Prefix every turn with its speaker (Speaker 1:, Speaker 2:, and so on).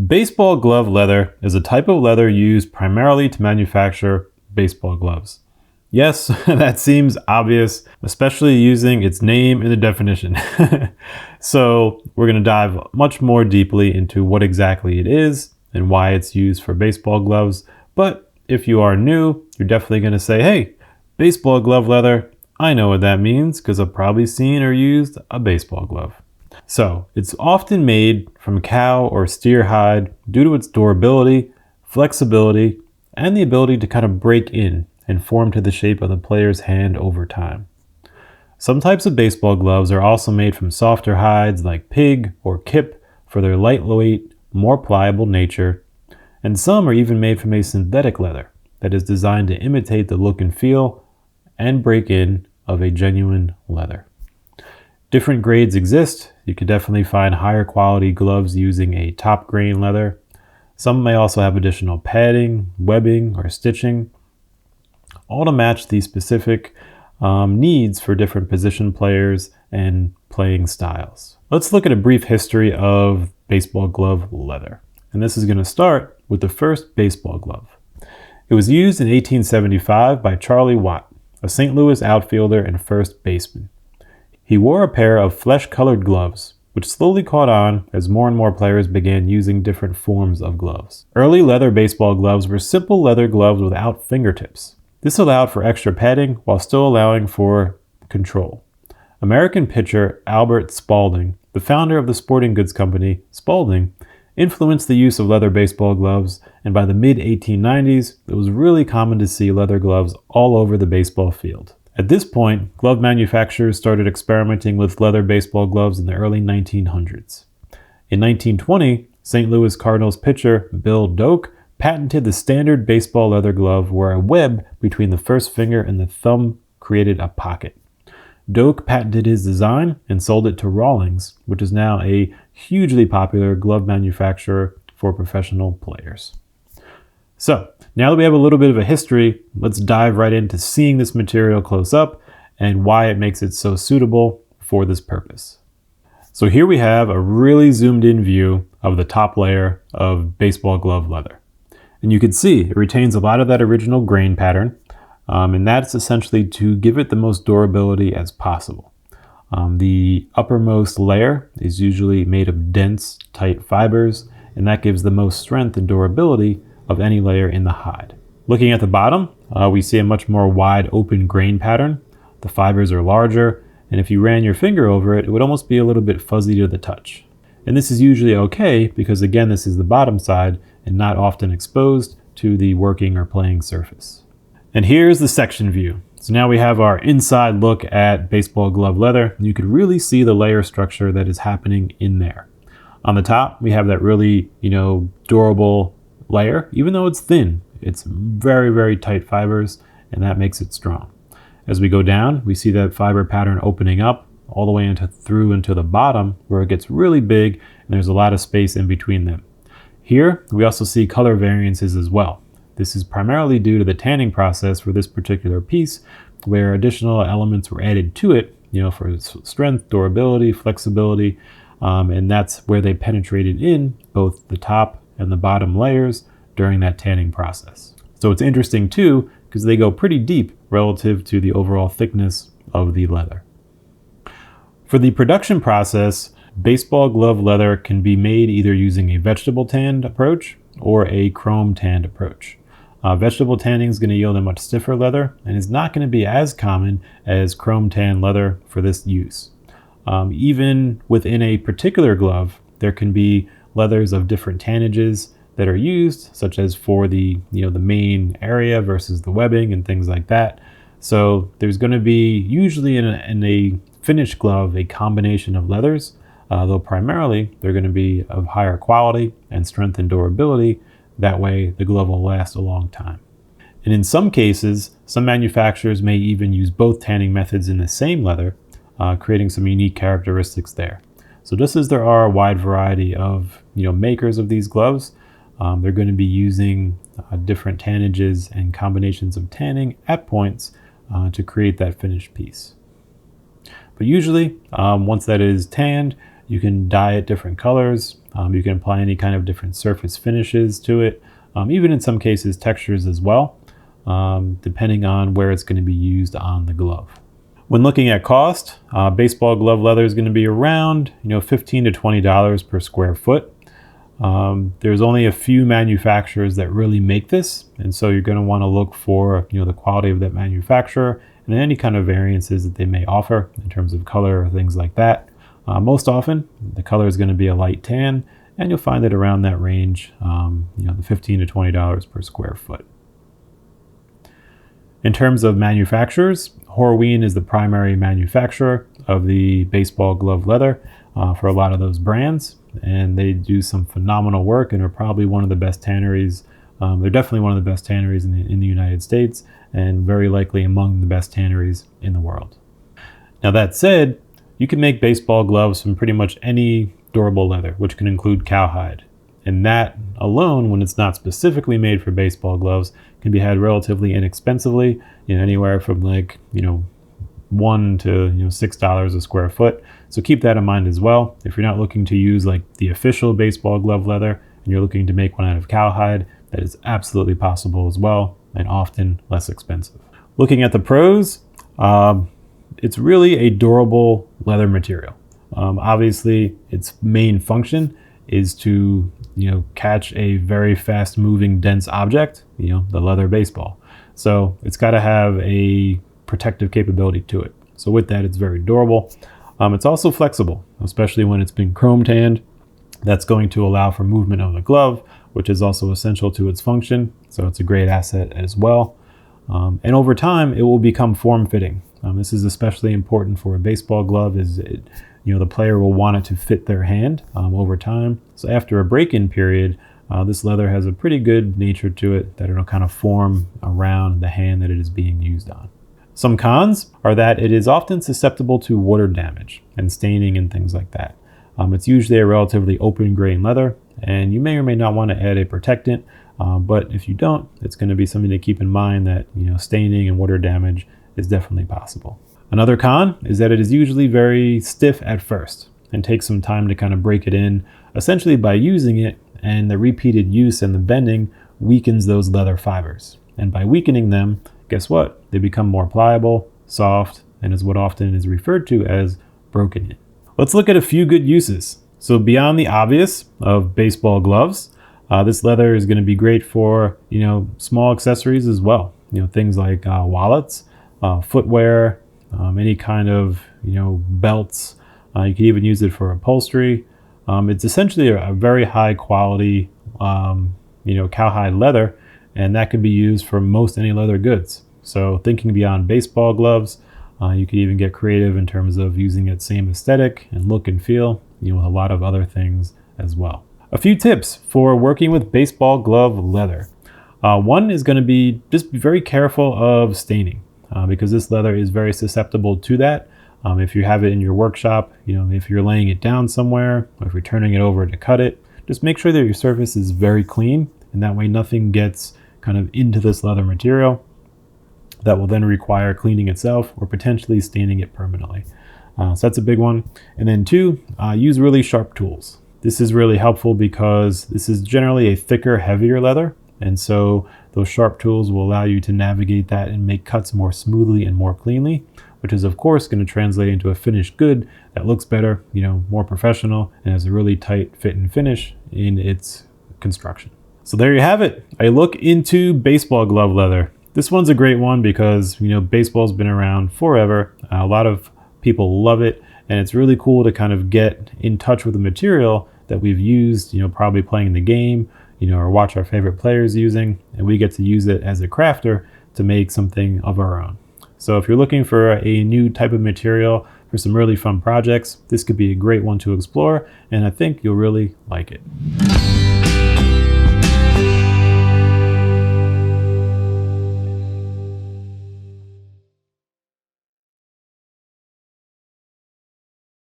Speaker 1: Baseball glove leather is a type of leather used primarily to manufacture baseball gloves. Yes, that seems obvious, especially using its name in the definition. So we're going to dive much more deeply into what exactly it is and why it's used for baseball gloves. But if you are new, you're definitely going to say, hey, baseball glove leather, I know what that means because I've probably seen or used a baseball glove. So it's often made from cow or steer hide due to its durability, flexibility, and the ability to kind of break in and form to the shape of the player's hand over time. Some types of baseball gloves are also made from softer hides like pig or kip for their lightweight, more pliable nature, and some are even made from a synthetic leather that is designed to imitate the look and feel and break in of a genuine leather. Different grades exist. You could definitely find higher quality gloves using a top grain leather. Some may also have additional padding, webbing, or stitching, all to match the specific needs for different position players and playing styles. Let's look at a brief history of baseball glove leather. And this is going to start with the first baseball glove. It was used in 1875 by Charlie Watt, a St. Louis outfielder and first baseman. He wore a pair of flesh-colored gloves, which slowly caught on as more and more players began using different forms of gloves. Early leather baseball gloves were simple leather gloves without fingertips. This allowed for extra padding while still allowing for control. American pitcher Albert Spalding, the founder of the sporting goods company Spalding, influenced the use of leather baseball gloves, and by the mid-1890s, it was really common to see leather gloves all over the baseball field. At this point, glove manufacturers started experimenting with leather baseball gloves in the early 1900s. In 1920, St. Louis Cardinals pitcher Bill Doak patented the standard baseball leather glove where a web between the first finger and the thumb created a pocket. Doak patented his design and sold it to Rawlings, which is now a hugely popular glove manufacturer for professional players. So, now that we have a little bit of a history, let's dive right into seeing this material close up and why it makes it so suitable for this purpose. So here we have a really zoomed in view of the top layer of baseball glove leather. And you can see it retains a lot of that original grain pattern, and that's essentially to give it the most durability as possible. The uppermost layer is usually made of dense, tight fibers, and that gives the most strength and durability of any layer in the hide. Looking at the bottom, we see a much more wide open grain pattern. The fibers are larger, and if you ran your finger over it, it would almost be a little bit fuzzy to the touch. And this is usually okay because again, this is the bottom side and not often exposed to the working or playing surface. And here's the section view. So now we have our inside look at baseball glove leather. You could really see the layer structure that is happening in there. On the top, we have that really, durable layer. Even though it's thin, it's very, very tight fibers, and that makes it strong. As we go down, we see that fiber pattern opening up all the way through into the bottom where it gets really big and there's a lot of space in between them. Here, we also see color variances as well. This is primarily due to the tanning process for this particular piece, where additional elements were added to it, for strength, durability, flexibility, and that's where they penetrated in both the top and the bottom layers during that tanning process. So it's interesting too, because they go pretty deep relative to the overall thickness of the leather. For the production process, baseball glove leather can be made either using a vegetable tanned approach or a chrome tanned approach. Vegetable tanning is going to yield a much stiffer leather and is not going to be as common as chrome tan leather for this use. Even within a particular glove, there can be leathers of different tannages that are used, such as for the main area versus the webbing and things like that. So there's going to be usually in a finished glove a combination of leathers, though primarily they're going to be of higher quality and strength and durability. That way the glove will last a long time. And in some cases, some manufacturers may even use both tanning methods in the same leather, creating some unique characteristics there. So just as there are a wide variety of makers of these gloves, they're going to be using different tannages and combinations of tanning at points to create that finished piece. But usually, once that is tanned, You can dye it different colors. You can apply any kind of different surface finishes to it, even in some cases textures as well, depending on where it's going to be used on the glove. When looking at cost, baseball glove leather is going to be around $15 to $20 per square foot. There's only a few manufacturers that really make this, and so you're going to want to look for the quality of that manufacturer and any kind of variances that they may offer in terms of color or things like that. Most often, the color is going to be a light tan, and you'll find it around that range, the $15 to $20 per square foot. In terms of manufacturers, Horween is the primary manufacturer of the baseball glove leather for a lot of those brands, and they do some phenomenal work and are probably one of the best tanneries. They're definitely one of the best tanneries in the United States, and very likely among the best tanneries in the world. Now that said, you can make baseball gloves from pretty much any durable leather, which can include cowhide. And that alone, when it's not specifically made for baseball gloves, can be had relatively inexpensively, anywhere from $1 to $6 a square foot. So keep that in mind as well. If you're not looking to use like the official baseball glove leather and you're looking to make one out of cowhide, that is absolutely possible as well, and often less expensive. Looking at the pros, it's really a durable leather material. Obviously, its main function is to catch a very fast moving dense object, the leather baseball. So it's got to have a protective capability to it. So with that, it's very durable. It's also flexible, especially when it's been chrome tanned. That's going to allow for movement of the glove, which is also essential to its function. So it's a great asset as well. And over time, it will become form-fitting. This is especially important for a baseball glove, the player will want it to fit their hand over time. So after a break-in period, this leather has a pretty good nature to it that it'll kind of form around the hand that it is being used on. Some cons are that it is often susceptible to water damage and staining and things like that. It's usually a relatively open grain leather, and you may or may not want to add a protectant, but if you don't, it's going to be something to keep in mind that staining and water damage is definitely possible. Another con is that it is usually very stiff at first and takes some time to kind of break it in, essentially by using it, and the repeated use and the bending weakens those leather fibers. And by weakening them, guess what? They become more pliable, soft, and is what often is referred to as broken in. Let's look at a few good uses. So beyond the obvious of baseball gloves, this leather is going to be great for small accessories as well. Things like wallets, footwear, any kind of belts. You can even use it for upholstery. It's essentially a very high quality cowhide leather, and that can be used for most any leather goods. So thinking beyond baseball gloves, you could even get creative in terms of using its same aesthetic and look and feel with a lot of other things as well. A few tips for working with baseball glove leather. One is going to be just be very careful of staining. Because this leather is very susceptible to that. If you have it in your workshop, if you're laying it down somewhere, or if you're turning it over to cut it, just make sure that your surface is very clean, and that way nothing gets kind of into this leather material that will then require cleaning itself or potentially staining it permanently. So that's a big one. And then two, use really sharp tools. This is really helpful because this is generally a thicker, heavier leather, and so those sharp tools will allow you to navigate that and make cuts more smoothly and more cleanly, which is of course going to translate into a finished good that looks better, more professional, and has a really tight fit and finish in its construction. So there you have it, a look into baseball glove leather. This one's a great one because baseball's been around forever. A lot of people love it, and it's really cool to kind of get in touch with the material that we've used, probably playing the game, or watch our favorite players using, and we get to use it as a crafter to make something of our own. So if you're looking for a new type of material for some really fun projects, this could be a great one to explore, and I think you'll really like it.